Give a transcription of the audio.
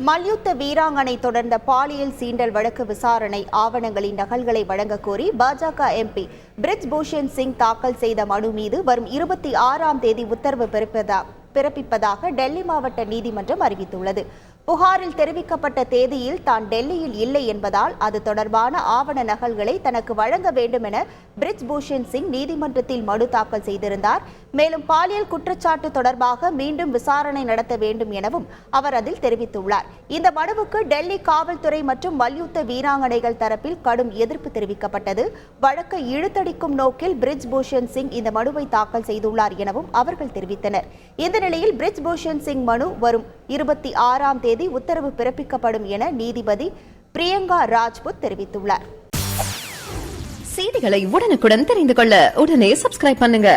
மல்யுத்த வீராங்கனை தொடர்ந்த பாலியல் சீண்டல் வழக்கு விசாரணை ஆவணங்களின் நகல்களை வழங்கக் கோரி பாஜக எம்பி பிரிஜ் பூஷன் சிங் தாக்கல் செய்த மனு மீது வரும் 26ஆம் தேதி உத்தரவு பிறப்பிப்பதாக டெல்லி மாவட்ட நீதிமன்றம் அறிவித்துள்ளது. புகாரில் தெரிவிக்கப்பட்ட தேதியில் தான் டெல்லியில் இல்லை என்பதால் அது தொடர்பான ஆவண நகல்களை தனக்கு வழங்க வேண்டும் என பிரிஜ் பூஷன் சிங் நீதிமன்றத்தில் மனு தாக்கல் செய்திருந்தார். மேலும் பாலியல் குற்றச்சாட்டு தொடர்பாக மீண்டும் விசாரணை நடத்த வேண்டும் எனவும் அவர் அதில் தெரிவித்துள்ளார். இந்த மனுவுக்கு டெல்லி காவல்துறை மற்றும் மல்யுத்த வீராங்கனைகள் தரப்பில் கடும் எதிர்ப்பு தெரிவிக்கப்பட்டது. வழக்கை இழுத்தடிக்கும் நோக்கில் பிரிஜ் பூஷன் சிங் இந்த மனுவை தாக்கல் செய்துள்ளார் எனவும் அவர்கள் தெரிவித்தனர். இந்த நிலையில் பிரிஜ் பூஷன் சிங் மனு வரும் 26ஆம் தேதி உத்தரவு பிறப்பிக்கப்படும் என நீதிபதி பிரியங்கா ராஜ்புத் தெரிவித்துள்ளார். செய்திகளை உடனுக்குடன் தெரிந்து கொள்ள உடனே சப்ஸ்கிரைப் பண்ணுங்க.